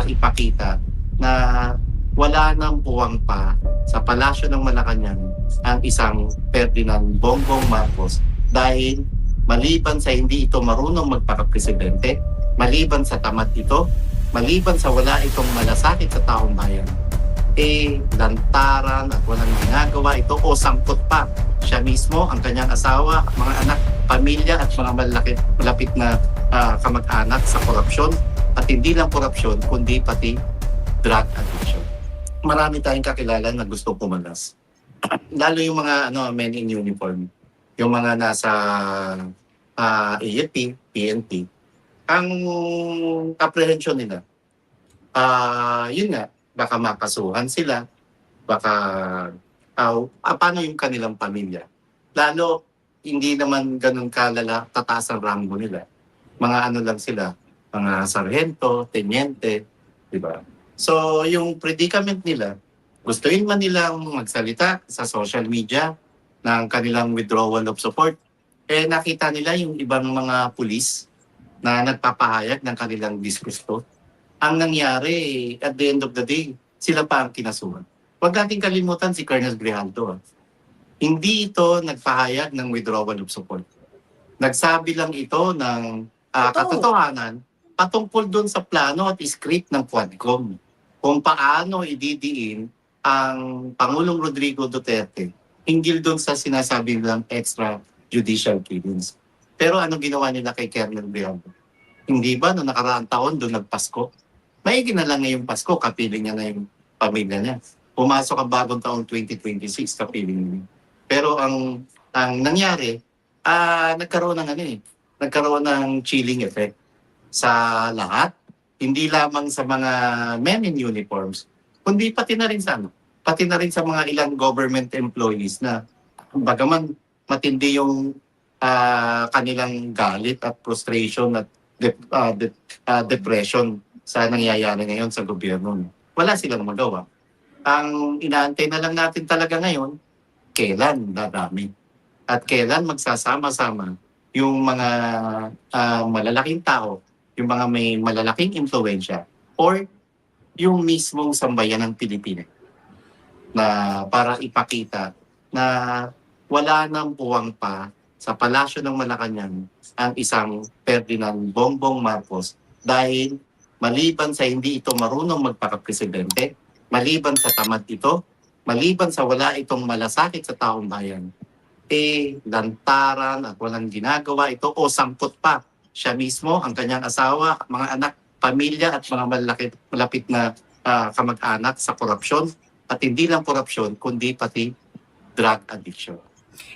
ipakita na wala nang puwang pa sa palasyo ng Malacanang ang isang Ferdinand Bongbong Marcos dahil maliban sa hindi ito marunong magpaka-presidente, maliban sa tamad ito, maliban sa wala itong malasakit sa taong bayan, lantaran at walang ginagawa ito o sangkot pa siya mismo, ang kanyang asawa, mga anak, pamilya at mga malapit na kamag-anak sa korupsyon at hindi lang korupsyon kundi pati drug addiction. Marami tayong kakilala na gusto pumalas. Lalo yung mga men in uniform, yung mga nasa AFP, PNP, ang apprehension nila, yun nga, baka makasuhan sila, baka paano yung kanilang pamilya. Lalo, hindi naman ganun kalala, tataas ang rango nila. Mga lang sila, mga sarhento, tenyente, di ba? So, yung predicament nila, gustuin man nilang magsalita sa social media ng kanilang withdrawal of support, nakita nila yung ibang mga pulis na nagpapahayag ng kanilang disgusto. Ang nangyari, at the end of the day, sila pa ang kinasuhan. Huwag natin kalimutan si Colonel Grijaldo. Hindi ito nagpahayag ng withdrawal of support. Nagsabi lang ito ng katotohanan patungkol doon sa plano at script ng Quadcom kung paano ididiin ang Pangulong Rodrigo Duterte hinggil doon sa sinasabi nilang extrajudicial killings. Pero ano ginawa nila kay Colonel Grijaldo? Hindi ba noong nakaraang taon doon nagpasko? Maigi na lang ngayong Pasko, kapiling niya na yung pamilya niya. Pumasok ang bagong taong 2026, kapiling niya. Pero ang nangyari, nagkaroon ng chilling effect sa lahat. Hindi lamang sa mga men in uniforms, kundi pati na rin sa mga ilang government employees na bagaman matindi yung kanilang galit at frustration at depression sa nangyayari ngayon sa gobyerno. Wala silang magawa. Ang inaantay na lang natin talaga ngayon, kailan dadami at kailan magsasama-sama yung mga malalaking tao, yung mga may malalaking impluwensya, or yung mismong sambayan ng Pilipinas na para ipakita na wala nang puwang pa sa palasyo ng Malacanang ang isang Ferdinand Bongbong Marcos dahil maliban sa hindi ito marunong magpaka-presidente, maliban sa tamad ito, maliban sa wala itong malasakit sa taong bayan, lantaran at walang ginagawa ito o sangkot pa siya mismo, ang kanyang asawa, mga anak, pamilya at mga malapit na kamag-anak sa korupsyon at hindi lang korupsyon kundi pati drug addiction.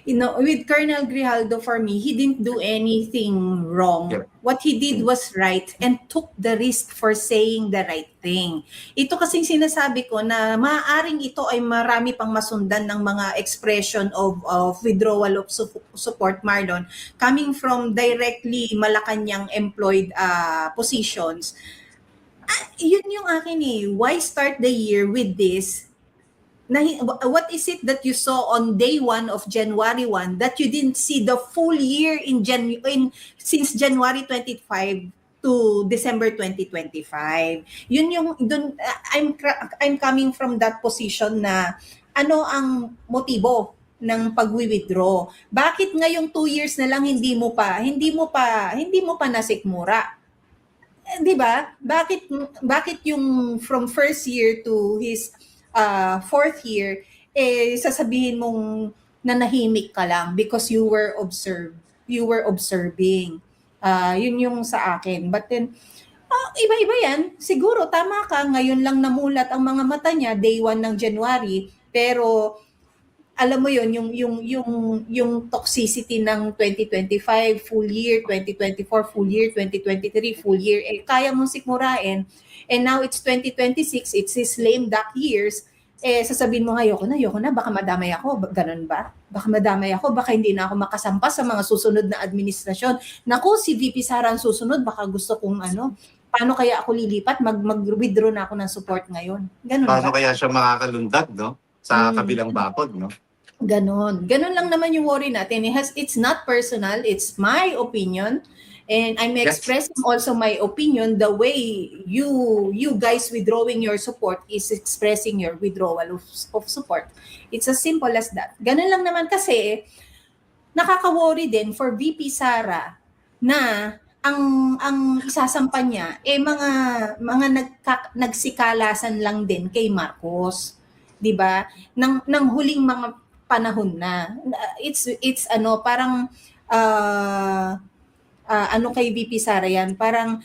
With Colonel Grijaldo, for me, he didn't do anything wrong. Yep. What he did was right and took the risk for saying the right thing. Ito kasing sinasabi ko na maaaring ito ay marami pang masundan ng mga expression of withdrawal of support, Marlon, coming from directly Malacanang employed positions. Yun yung akin why start the year with this? What is it that you saw on day 1 of January 1 that you didn't see the full year since January 25 to December 2025? Yun yung dun, I'm coming from that position na ano ang motibo ng pag-withdraw? Bakit ngayong 2 years na lang hindi mo pa nasikmura? 'Di ba? Bakit yung from first year to his fourth year, sasabihin mong nanahimik ka lang because you were observing. Yun yung sa akin. But then, iba-iba yan. Siguro, tama ka, ngayon lang namulat ang mga mata niya, day 1 ng January, pero alam mo yun, yung toxicity ng 2025, full year, 2024, full year, 2023, full year, kaya mong sikmurain. And now it's 2026, it's his lame duck years, sasabihin mo, ayoko na, baka madamay ako, ganun ba? Baka madamay ako, baka hindi na ako makasampas sa mga susunod na administrasyon. Naku, si VP Sara ang susunod, baka gusto kong paano kaya ako lilipat, mag-withdraw na ako ng support ngayon. Ganun paano ba? kaya siya makakalundag, no? Sa kabilang bakod, no? Ganon lang naman yung worry natin. It's not personal, it's my opinion. And I'm Yes. expressing also my opinion the way you guys withdrawing your support is expressing your withdrawal of support. It's as simple as that. Ganun lang naman kasi nakaka-worry din for VP Sara na ang isasampa niya mga nagsikalasan lang din kay Marcos, 'di ba? Nang huling mga panahon na. It's ano parang ano kay VP Sara yan, parang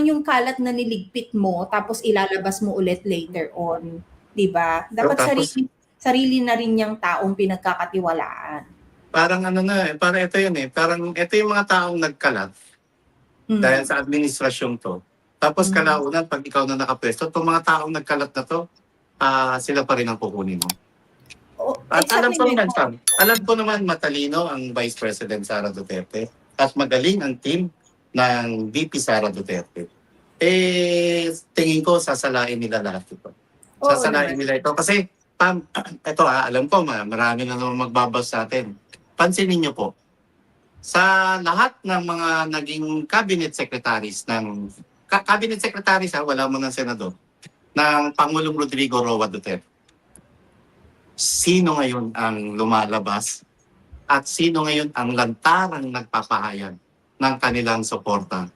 yung kalat na niligpit mo tapos ilalabas mo ulit later on, 'di ba? Dapat Tapos, sarili na rin yung taong pinagkakatiwalaan. parang ano na eh, parang ito yun eh. Parang ito yung mga taong nagkalat dahil sa administrasyon to. Tapos kalaunan, pag ikaw na nakapwesto, itong mga taong nagkalat na to, sila pa rin ang kukunin mo. At alam ko naman matalino ang Vice President Sara Duterte at magaling ang team ng VP Sara Duterte. Tingin ko sasalain nila lahat ito. Sasalain nila ito. Kasi, ito alam ko, marami na naman magbabas sa atin. Pansinin niyo po, sa lahat ng mga naging cabinet secretaries cabinet secretaries wala mo ng senador, ng Pangulong Rodrigo Roa Duterte, sino ngayon ang lumalabas at sino ngayon ang lantarang nagpapahayag ng kanilang suporta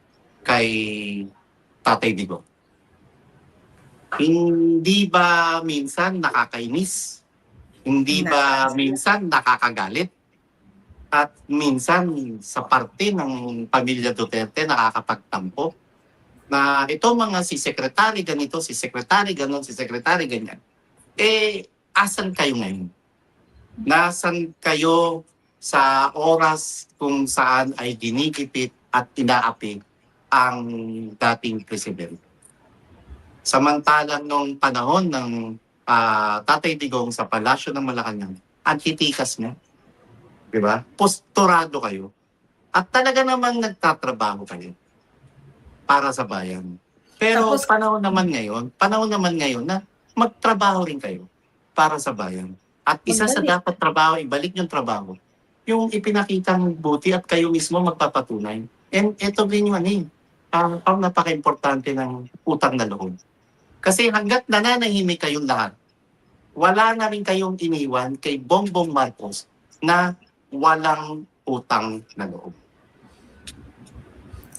kay Tatay Digong? Hindi ba minsan nakakainis? Hindi ba minsan nakakagalit? At minsan sa parte ng pamilya Duterte nakakapagtampo na ito mga si sekretary ganito, si sekretary ganon, si sekretary ganyan. Asan kayo ngayon? Nasan kayo sa oras kung saan ay ginikipit at inaapi ang dating presidente? Samantalang nung panahon ng Tatay Digong sa Palasyo ng Malacanang, ang titikas niya. Diba? Posturado kayo. At talaga namang nagtatrabaho kayo para sa bayan. Pero Tapos, panahon naman ngayon na magtrabaho rin kayo para sa bayan. At isa sa dapat trabaho, ibalik yung trabaho, yung ipinakitang buti at kayo mismo magpapatunay. And ito din yung ang napaka-importante ng utang na loob. Kasi hanggat nananahimik kayong lahat, wala na rin kayong iniwan kay Bongbong Marcos na walang utang na loob.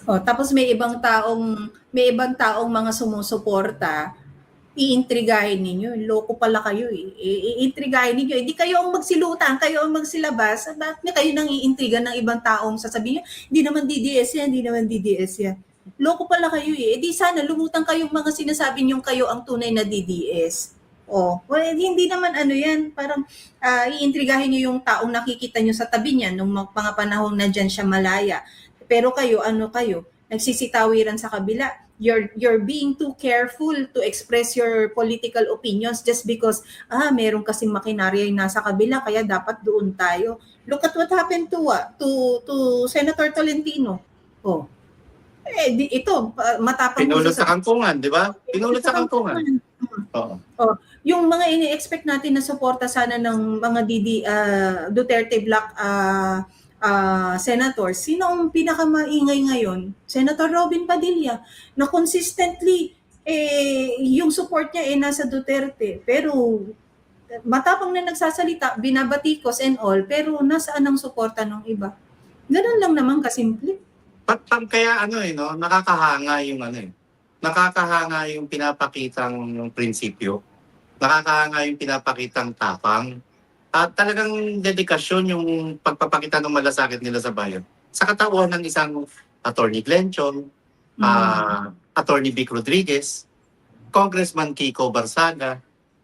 Tapos may ibang taong mga sumusuporta, iintrigahin ninyo. Loko pala kayo eh. Iintrigahin ninyo. Hindi kayo ang magsilutan, kayo ang magsilabas. Bakit niya kayo nang iintriga ng ibang taong sasabihin niyo, hindi naman DDS yan. Loko pala kayo eh. Di sana lumutang kayong mga sinasabi niyong kayo ang tunay na DDS. Hindi naman yan. Parang iintrigahin niyo yung taong nakikita niyo sa tabi niya nung mga panahon na dyan siya malaya. Pero kayo, nagsisitawiran sa kabila. You're being too careful to express your political opinions just because meron kasing makinarya yung nasa kabila kaya dapat doon tayo. Look at what happened to Senator Tolentino. Ito matapang pinulot sa kangkungan, di ba? Pinulot sa kangkungan. Yung mga ini-expect natin na suporta sana ng mga Duterte Black senators, sino ang pinakamaingay ngayon? Senator Robin Padilla, na consistently yung support niya nasa Duterte. Pero matapang na nagsasalita, binabatikos and all, pero nasaan ang suporta ng iba? Ganun lang naman kasimple. Kaya nakakahanga yung nakakahanga yung pinapakitang prinsipyo. Nakakahanga yung pinapakitang tapang. At talagang dedikasyon yung pagpapakita ng malasakit nila sa bayan. Sa katauhan ng isang Attorney Glenn Chong, Attorney Vic Rodriguez, Congressman Kiko Barsaga,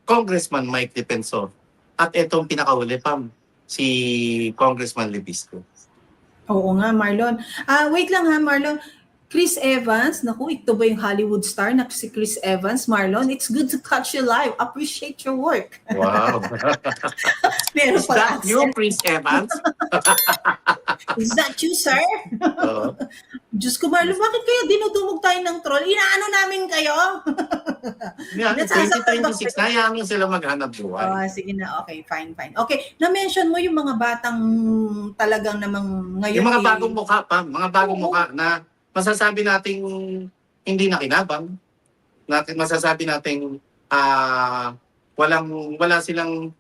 Congressman Mike Defensor, at itong pinakahuli si Congressman Levisco. Oo nga, Marlon. Wait lang ha, Marlon. Chris Evans, naku, ito ba yung Hollywood star na si Chris Evans? Marlon, it's good to catch you live. Appreciate your work. Wow. Is that you, Chris Evans? Is that you, sir? Diyos ko, Marlon, bakit kayo dinudumog tayo ng troll? Inaano namin kayo? Yeah, Nasasaktan ba 2026, hayaan mo sila maghanap buhay. Oh, sige na. Okay, fine. Okay, na-mention mo yung mga batang talagang namang ngayon Yung mga eh, bagong mukha pa, mga bagong Oo. mukha na masasabi nating hindi nakinabang, natin masasabi nating wala silang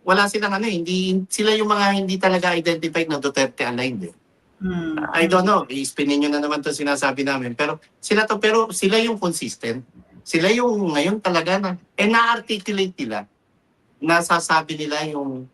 ano, hindi sila yung mga hindi talaga identified na Duterte aligned eh. I don't know, i-spinin nyo na naman 'to sinasabi namin, pero sila yung consistent. Sila yung ngayon talaga na-articulate nila, nasasabi nila yung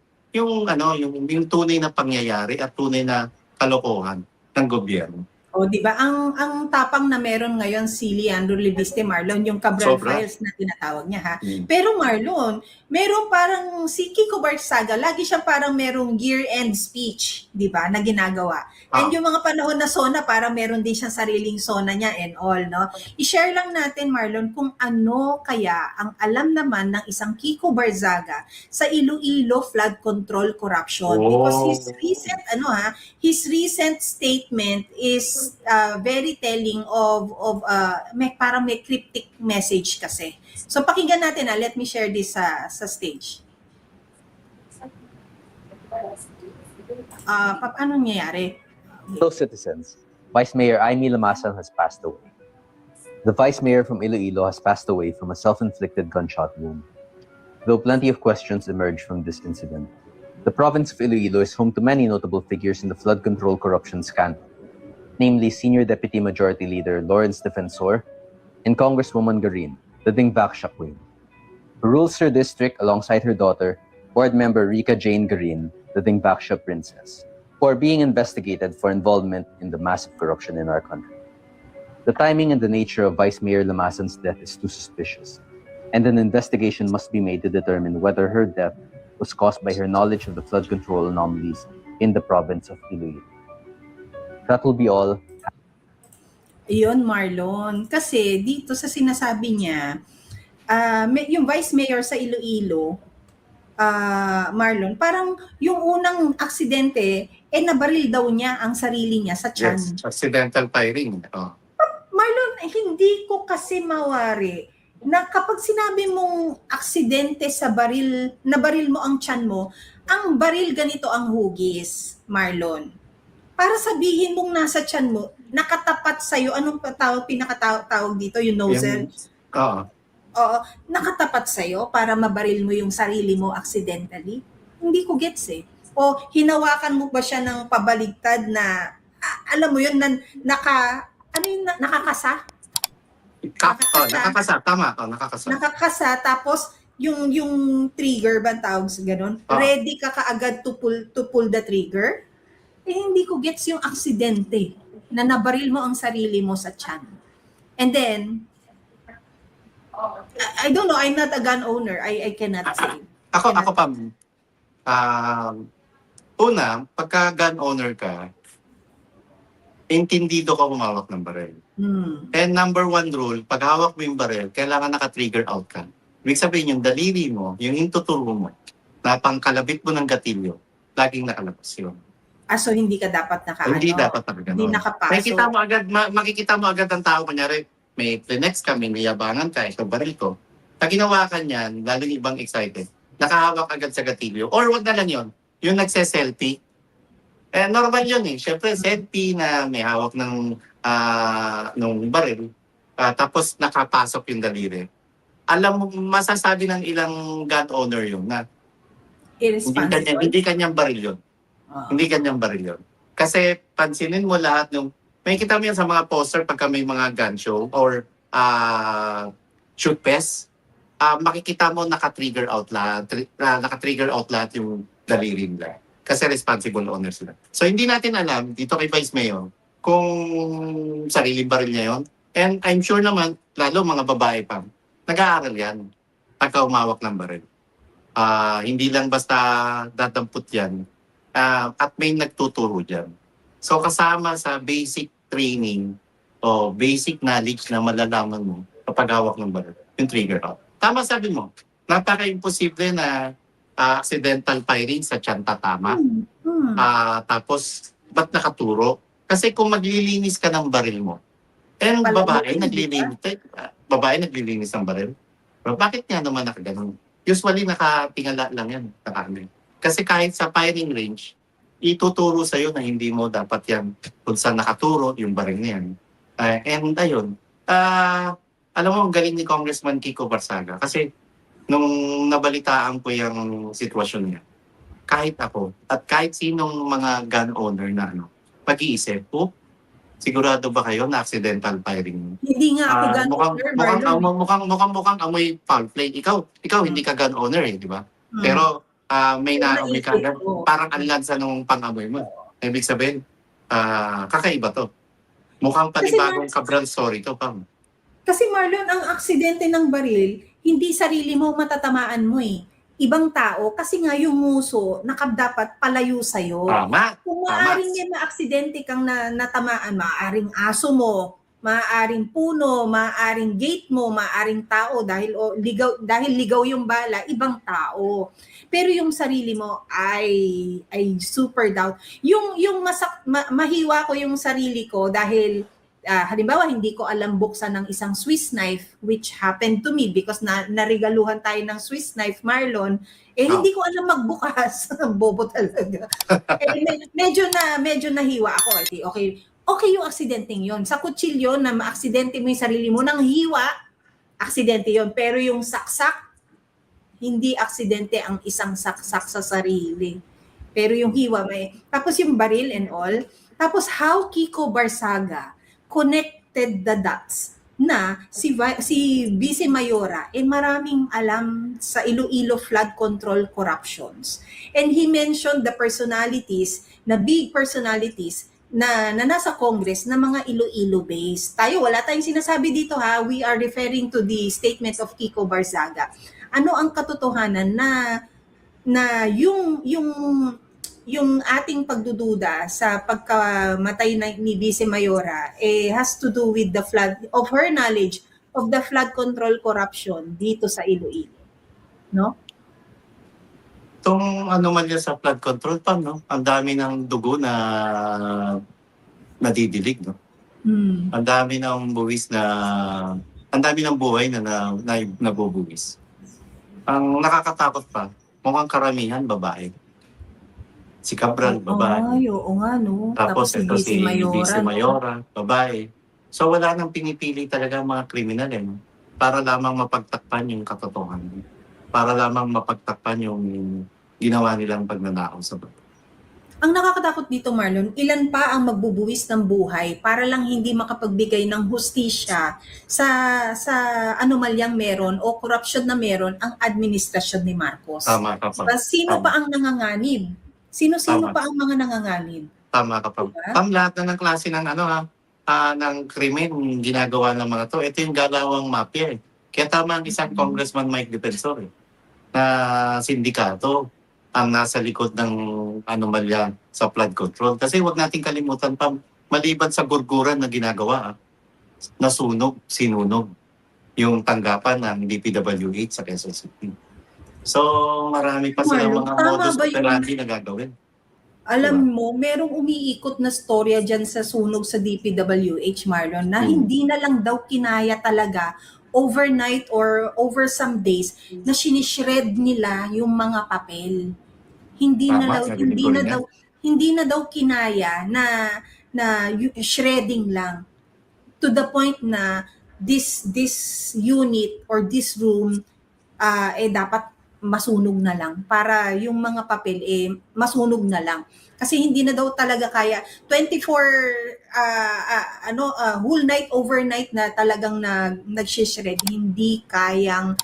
tunay na pangyayari at tunay na kalokohan ng gobyerno. O, di ba? Ang tapang na meron ngayon si Leandro Leviste, Marlon, yung Cabral Sobra. Files na tinatawag niya, ha? Mm. Pero Marlon, meron parang si Kiko Barsaga, lagi siya parang merong year-end speech, di ba, na ginagawa. And yung mga panahon na SONA, parang meron din siyang sariling SONA niya and all, no? I-share lang natin, Marlon, kung ano kaya ang alam naman ng isang Kiko Barzaga sa Iloilo flood control corruption. Because his recent statement is very telling of parang may cryptic message kasi. So pakinggan natin, let me share this sa stage. Paano nangyayari? Fellow citizens, Vice Mayor Aimee Lamasan has passed away. The Vice Mayor from Iloilo has passed away from a self-inflicted gunshot wound. Though plenty of questions emerge from this incident, the province of Iloilo is home to many notable figures in the flood control corruption scandal, namely Senior Deputy Majority Leader Lawrence Defensor and Congresswoman Garin, the Dingback Queen, who rules her district alongside her daughter, Board Member Rika Jane Garin, the Dingback Princess, who are being investigated for involvement in the massive corruption in our country. The timing and the nature of Vice Mayor Lamasan's death is too suspicious, and an investigation must be made to determine whether her death was caused by her knowledge of the flood control anomalies in the province of Iloilo. That will be all. Iyon, Marlon. Kasi dito sa sinasabi niya, yung Vice Mayor sa Iloilo, Marlon, parang yung unang aksidente, nabaril daw niya ang sarili niya sa tiyan. Yes, accidental firing. Marlon, hindi ko kasi mawari na kapag sinabi mong aksidente sa baril, nabaril mo ang tiyan mo, ang baril ganito ang hugis, Marlon. Para sabihin mong nasa tiyan mo, nakatapat sa'yo, anong pinakatawag dito, yung nozzle? Oo, nakatapat sa'yo para mabaril mo yung sarili mo accidentally? Hindi ko gets eh. O hinawakan mo ba siya ng pabaligtad na, alam mo yun, nakakasa? Nakakasa, tama. Nakakasa. Nakakasa, tapos yung trigger ba tawag sa ganun? Ready ka kaagad to pull the trigger? Hindi ko gets yung aksidente na nabaril mo ang sarili mo sa tiyan. And then, I don't know, I'm not a gun owner. I cannot say. Ako pa. Una, pagka gun owner ka, intindido ka humawak ng baril. And number one rule, pag hawak mo yung baril, kailangan naka-trigger out ka. Ibig sabihin yung daliri mo, yung intuturo mo, na pangkalabit mo ng gatilyo, laging nakalabas yun. So hindi ka dapat Hindi dapat nakagano. Hindi nakapasok. Makikita mo agad ang tao, kunyari, may Plenex ka, may yabangan ka, ito baril ko. Pag ginawa ka niyan, lalo yung ibang excited, nakahawak agad sa gatilyo. Or wag na lang yun, yung nagse-selfie. Normal yun eh. Siyempre, selfie na may hawak ng baril, tapos nakapasok yung daliri. Alam mo, masasabi ng ilang gun owner yun na hindi kanyang baril yun. Hindi kanyang baril yun. Kasi pansinin mo lahat ng may kita mo yan sa mga poster pagka may mga gun show or shoot fest, makikita mo naka-trigger out lahat yung daliri nila. Kasi responsible owner sila. So hindi natin alam dito kay Vice Mayor kung sariling baril niya yun. And I'm sure naman, lalo mga babae pa, nag-aaral yan pagka umawak ng baril. Hindi lang basta dadampot yan. At may nagtuturo dyan. So kasama sa basic training o basic knowledge na malalaman mo kapag hawak ng baril, yung trigger out. Tama sabi mo, napaka-imposible na accidental firing sa tiyan tatama. Tapos, ba't nakaturo? Kasi kung maglilinis ka ng baril mo, babae naglilinis, babae naglilinis ng baril. Pero bakit nga naman nakaganon? Usually nakatingala lang yan. Kasi kahit sa firing range, ituturo sa'yo na hindi mo dapat yan kung saan nakaturo yung baril na yan. And ayun, alam mo, ang galing ni Congressman Kiko Barsaga kasi nung nabalitaan ko yung sitwasyon niya, kahit ako at kahit sinong mga gun owner na mag-iisip, sigurado ba kayo na accidental firing? Hindi nga ako gun owner, Marlon. Mukhang amoy foul play. Ikaw hindi ka gun owner di ba? Pero may naamoy ka, parang alansa nung pang-amoy mo. Ibig sabihin, kakaiba to. Mukhang panibagong Cabral story to, Pam. Kasi Marlon, ang aksidente ng baril, hindi sarili mo matatamaan mo eh. Ibang tao, kasi nga yung muso, dapat palayo sa'yo. Tama. Kung maaaring may maaksidente kang natamaan, maaaring aso mo, maaaring puno, maaaring gate mo, maaaring tao dahil ligaw yung bala, ibang tao. Pero yung sarili mo ay super doubt. Yung mahiwa ko yung sarili ko dahil halimbawa hindi ko alam buksan ng isang Swiss knife, which happened to me because narigaluhan tayo ng Swiss knife, Marlon, hindi ko alam magbukas. Bobo talaga. Medyo nahiwa ako. Okay yung aksidenteng yon. Sa kutsilyo na maaksidente mo yung sarili mo ng hiwa, aksidente yon. Pero yung saksak, hindi aksidente ang isang saksak sa sarili. Pero yung hiwa may. Tapos yung baril and all. Tapos how Kiko Barsaga connected the dots na si Vice Mayora maraming alam sa Iloilo flood control corruptions. And he mentioned the personalities, na big personalities na nasa Congress na mga Iloilo based. Wala tayong sinasabi dito ha. We are referring to the statement of Kiko Barsaga. Ano ang katotohanan na yung ating pagdududa sa pagkamatay ni Vice Mayora has to do with the her knowledge of the flood control corruption dito sa Iloilo. No? Itong anomalya sa flood control, Pam, no? Ang dami ng dugo na nadidilig, no? Ang dami ng buhay na nabubuwis. Ang nakakatakot pa, mukhang karamihan babae. Si Cabral, babae. Oo nga, no? Tapos ito si Vice no? Mayora, babae. So wala nang pinipili talaga mga kriminal no? Para lamang mapagtakpan yung katotohanan. Para lamang mapagtakpan yung ginawa nilang pagnanakaw sa bato. Ang nakakatakot dito, Marlon, ilan pa ang magbubuwis ng buhay para lang hindi makapagbigay ng hustisya sa anomalyang meron o korupsyon na meron ang administrasyon ni Marcos. Tama ka pa. Sino pa ang nanganganib? Sino-sino pa ang mga nanganganib? Tama ka pa. Diba? Lahat na ng klase ng ng krimen ginagawa ng mga to. Ito yung galawang mafia Kaya tama ang isang Congressman Mike Defensor na sindikato ang nasa likod ng anomalya sa flood control. Kasi wag nating kalimutan pa, maliban sa gurguran na ginagawa, sinunog yung tanggapan ng DPWH sa Quezon City. So, marami pa silang mga modus operandi na gagawin. Alam mo, merong umiikot na storya dyan sa sunog sa DPWH, Marlon, na hindi na lang daw kinaya talaga overnight or over some days na sinishred nila yung mga papel. Hindi na daw kinaya na shredding lang, to the point na this unit or this room dapat masunog na lang para yung mga papel masunog na lang kasi hindi na daw talaga kaya 24 whole night overnight na talagang nag-shred, hindi kayang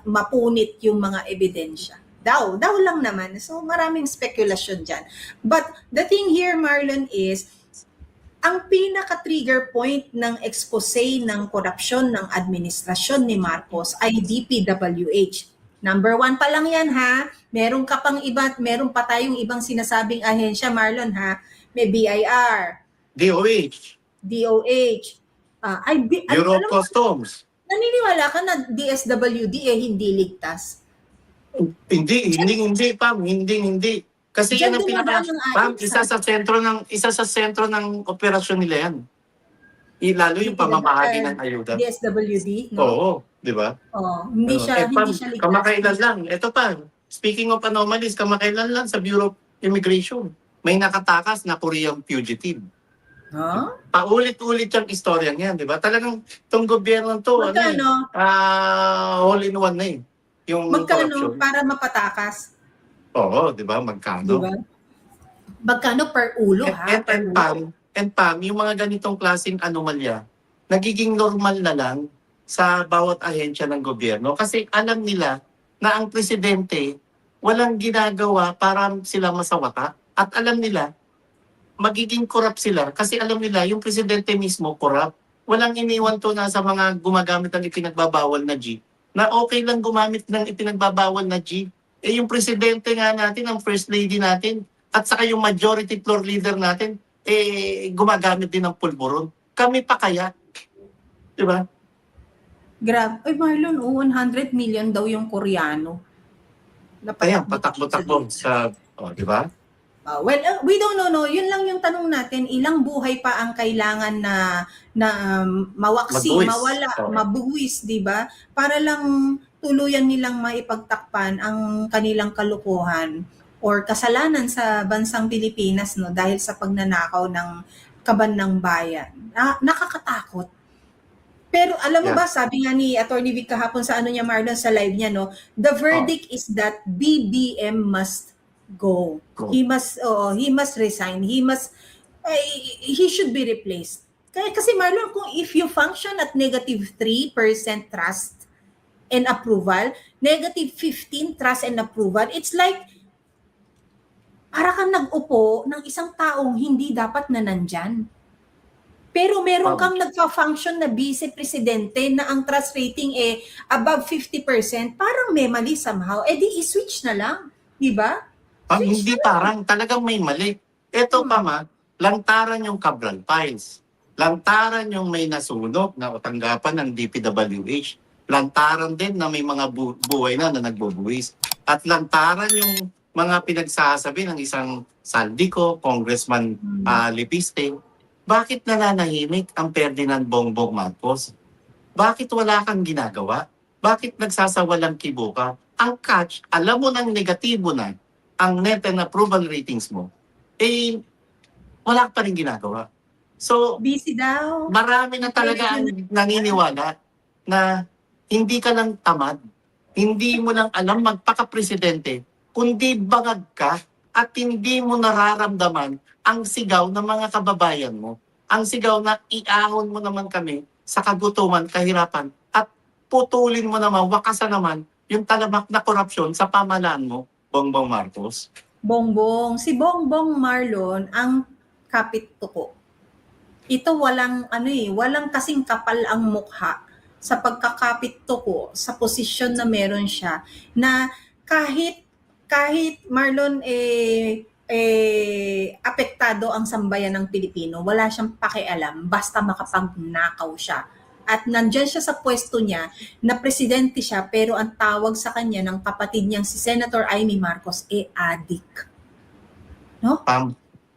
mapunit yung mga ebidensya. Daw lang naman. So maraming speculation dyan. But the thing here, Marlon, is ang pinaka-trigger point ng expose ng korupsyon ng administrasyon ni Marcos ay DPWH. Number 1 pa lang yan ha. Meron pa tayong ibang sinasabing ahensya, Marlon ha. May BIR. DOH. Bureau of Customs. Naniniwala ka na DSWD hindi ligtas? Hindi. Kasi yan ang isa sa sentro ng operasyon nila yan. Lalo yung pamamahagi ng ayuda. DSWD, no? Oo, di ba? Oh, hindi siya ligtas. Kamakailan lang. Ito pa, speaking of anomalies, kamakailan lang sa Bureau of Immigration, may nakatakas na Korean fugitive. Huh? Paulit-ulit yung istorya niyan, di ba? Talagang itong gobyerno to, Magkano? all in one na eh. Yung Magkano corruption. para mapatakas? Oo, di ba? Magkano? Di ba? Magkano per ulo, ha? Per ulo. And Pam, yung mga ganitong klaseng anomalya, nagiging normal na lang sa bawat ahensya ng gobyerno kasi alam nila na ang presidente walang ginagawa para sila masawata at alam nila magiging corrupt sila kasi alam nila yung presidente mismo corrupt. Walang iniwan to na sa mga gumagamit ng ipinagbabawal na G na okay lang gumamit ng ipinagbabawal na G. Eh yung presidente nga natin, ang first lady natin, at saka yung majority floor leader natin, gumagamit din ng pulburon. Kami pa kaya? Di ba? Grabe. Ay, Marlon, 100 million daw yung Koreano. Kaya patakbo-takbo sa, di ba? We don't know, no. Yun lang yung tanong natin, ilang buhay pa ang kailangan na mawaksi, Mabuwis. mawala, mabuwis, di ba? Para lang tuluyan nilang maipagtakpan ang kanilang kalukuhan or kasalanan sa bansang Pilipinas, no, dahil sa pagnanakaw ng kaban ng bayan. Nakakatakot. Pero alam mo ba, sabi nga ni Atty. Vic kahapon sa ano niya, Marlon, sa live niya, no, the verdict is that BBM must go. He must resign. He should be replaced. Kasi Marlon, kung if you function at negative 3% trust and approval, negative 15 trust and approval, it's like para kang nag-upo ng isang taong hindi dapat na nandyan. Pero meron kang nagpa-function na vice-presidente na ang trust rating above 50%, parang may mali somehow. Di i-switch na lang. Di ba? Hindi parang, talagang may mali. Ito pa lantaran yung Cabral Files. Lantaran yung may nasunog na tanggapan ng DPWH. Lantaran din na may mga buhay na nagbubuwis. At lantaran yung mga pinagsasabi ng isang Saldico, Congressman Lipiste. Bakit nananahimik ang Ferdinand Bongbong Marcos? Bakit wala kang ginagawa? Bakit nagsasawalang kibo ka? Ang catch, alam mo nang negatibo na ang net and approval ratings mo, wala ka pa rin ginagawa. So, busy daw. Marami na talaga ang naniniwala na hindi ka lang tamad, hindi mo lang alam magpaka-presidente, kundi bangag ka at hindi mo nararamdaman ang sigaw ng mga kababayan mo. Ang sigaw na iahon mo naman kami sa kagutuman, kahirapan, at putulin mo naman, wakasan naman yung talamak na korupsyon sa pamahalaan mo, Bongbong Marcos. Si Bongbong Marlon ang kapit tuko. Ito walang kasing kapal ang mukha sa pagkakapit tuko sa posisyon na meron siya na kahit Marlon apektado ang sambayan ng Pilipino, wala siyang pakialam basta makapagnakaw siya. At nandyan siya sa pwesto niya na presidente siya pero ang tawag sa kanya ng kapatid niyang si Senator Amy Marcos adik. No?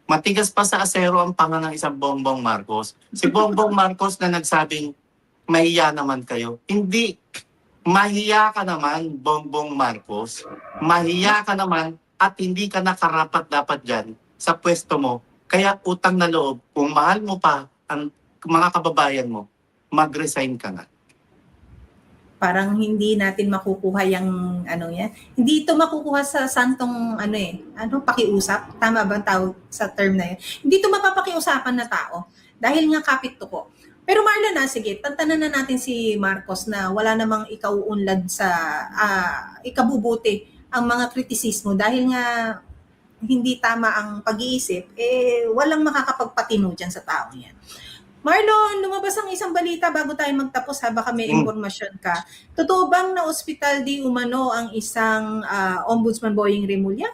Matigas pa sa asero ang panga ng isang Bongbong Marcos. Si Bongbong Marcos na nagsabing mahiya naman kayo. Hindi. Mahiya ka naman, Bongbong Marcos. Mahiya ka naman at hindi ka nakarapat dapat dyan sa pwesto mo. Kaya utang na loob, kung mahal mo pa ang mga kababayan mo, mag-resign ka na. Parang hindi natin makukuha yung Hindi ito makukuha sa santong pakiusap. Tama ba ang tawag sa term na yun? Hindi ito mapapakiusapan na tao dahil nga kapit tuko. Pero Marlon, sige, tantanan na natin si Marcos na wala namang ikauunlad sa ikabubuti ang mga kritisismo dahil nga hindi tama ang pag-iisip, walang makakapagpatino dyan sa tao yan. Marlon, lumabas ang isang balita bago tayo magtapos baka may impormasyon ka. Totoo bang na ospital di umano ang isang Ombudsman Boying Remulla?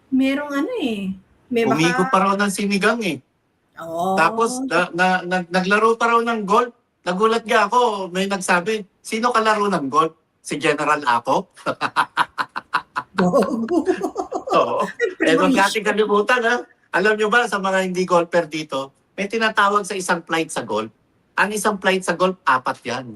Merong may Umigo pa raw ng sinigang Oh. Tapos naglaro pa raw ng golf. Nagulat nga ako, may nagsabi, sino kalaro ng golf? Si General Apo? Oo. Huwag natin kalimutan Alam nyo ba sa mga hindi golfer dito, may tinatawag sa isang flight sa golf, Ang isang flight sa golf, 4 yan.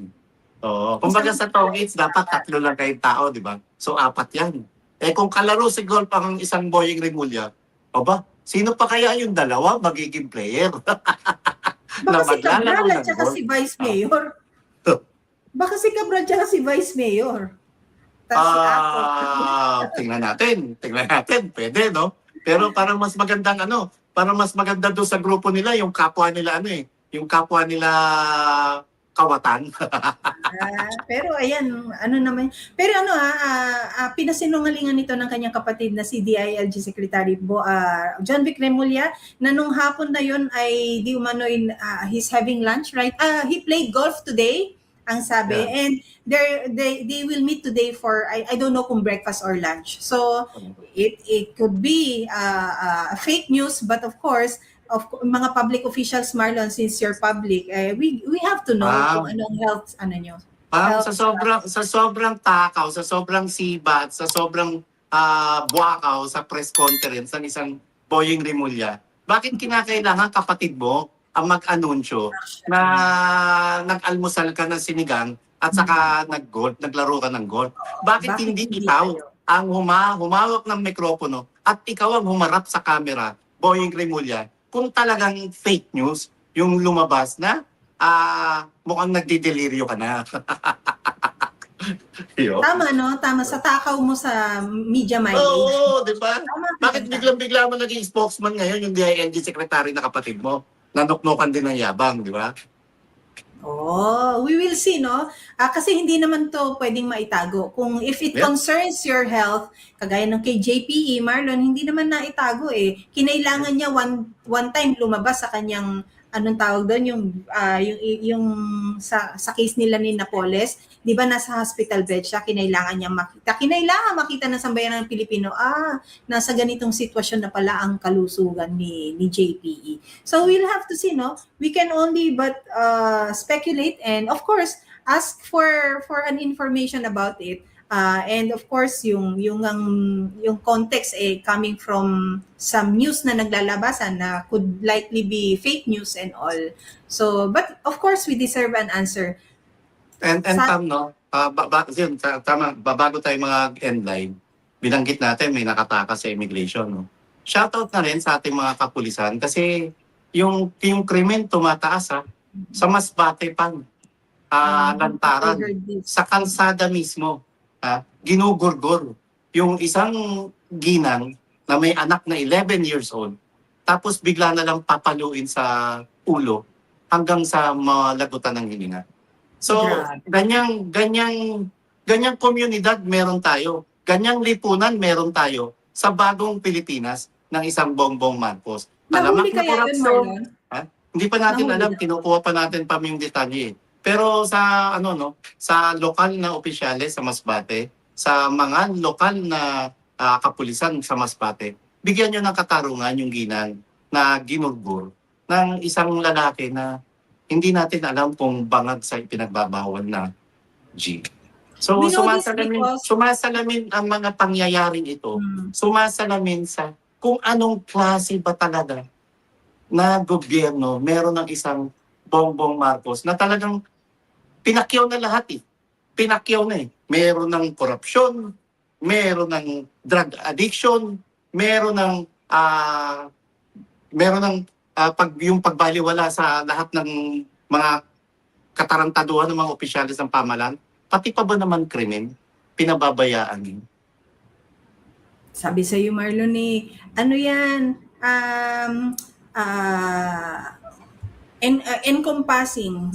Oo. Kumbaga sa tongits, dapat 3 lang kayong tao, di ba? So, 4 yan. Eh kung kalaro si golf ang isang Boying Remulla, aba, sino pa kaya yung dalawa magiging player? Baka si maglalaro Cabral at ng saka golf. si Vice Mayor. Baka si Cabral at si Vice Mayor. Tapos si Ako. Tingnan natin. Pwede, no? Pero parang mas magandang parang mas maganda doon sa grupo nila, yung kapwa nila yung kapwa nila kawatan. Pero ayan, pero pinasinungalingan nito ng kanyang kapatid na si DILG Secretary John Vic Remulla na nung hapon na yon ay di umano he's having lunch, right? He played golf today, ang sabi. Yeah. And they will meet today for, I don't know kung breakfast or lunch. So, it could be fake news, but of course, mga public officials, Marlon, since you're public, we have to know kung anong health, nyo. Sa sobrang takaw, sa sobrang sibat, sa sobrang buwakaw sa press conference ng isang Boying Remulla, bakit kinakailangan kapatid mo ang mag-anunsyo na nag-almusal ka ng sinigang at saka naglaro ka ng golf? Bakit hindi ikaw ang humawak ng mikropono at ikaw ang humarap sa camera, Boying Remulla, kung talagang fake news yung lumabas na mukhang nagdideliryo ka na. Tama, no? Tama. Sa takaw mo sa media mileage. Oo, di ba? Bakit biglang-bigla mo naging spokesman ngayon yung DILG secretary na kapatid mo? Nanuknukan din ng yabang, di ba? We will see, no? Kasi hindi naman to pwedeng maitago. Kung if it concerns your health, kagaya ng kay JPE, Marlon, hindi naman naitago eh. Kinailangan niya one time lumabas sa kanyang anong tawag doon, yung sa case nila ni Napoles, di ba nasa hospital bed siya, kinailangan makita ng sambayan ng Pilipino, nasa ganitong sitwasyon na pala ang kalusugan ni JPE. So we'll have to see, no? We can only but speculate and of course ask for an information about it. And of course, yung context coming from some news na naglalabasan na could likely be fake news and all. So, but of course, we deserve an answer. And Tam, no? Yun, tama, bago tayo mga end line, binanggit natin may nakatakas sa immigration, no? Shoutout na rin sa ating mga kapulisan kasi yung krimen tumataas sa Masbate Pan, Lantaran, sa kalsada mismo. Ginugurgur yung isang ginang na may anak na 11 years old, tapos bigla na lang papaluin sa ulo hanggang sa malagutan ng hininga. So, ganyang komunidad meron tayo. Ganyang lipunan meron tayo sa bagong Pilipinas ng isang Bongbong Marcos. Nahuli kaya yun, Marlon? Hindi pa natin alam, kinukuha pa natin pa yung detalye. Pero sa sa lokal na opisyales sa Masbate, sa mga lokal na kapulisan sa Masbate, bigyan nyo ng katarungan yung ginang na ginurgur ng isang lalaki na hindi natin alam kung bangag sa ipinagbabawal na G. So sumasalamin ang mga pangyayaring ito. Sumasalamin sa kung anong klase ba talaga na gobyerno meron ng isang Bongbong Marcos na talagang pinakyaw na lahat Pinakyaw na Meron ng korupsyon, meron ng drug addiction, meron ng yung pagbaliwala sa lahat ng mga katarantaduhan ng mga opisyalis ng pamahalaan, pati pa ba naman krimen, pinababayaan. Sabi sa iyo, Marlon, ano yan, encompassing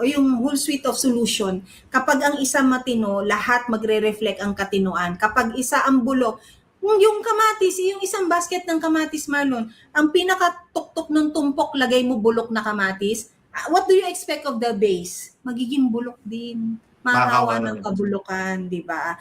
yung whole suite of solution. Kapag ang isa matino, lahat magre-reflect ang katinoan. Kapag isa ang bulok, yung kamatis, yung isang basket ng kamatis, Marlon, ang pinakatuktok ng tumpok, lagay mo bulok na kamatis, what do you expect of the base? Magiging bulok din. Makawa ng kabulukan, di ba?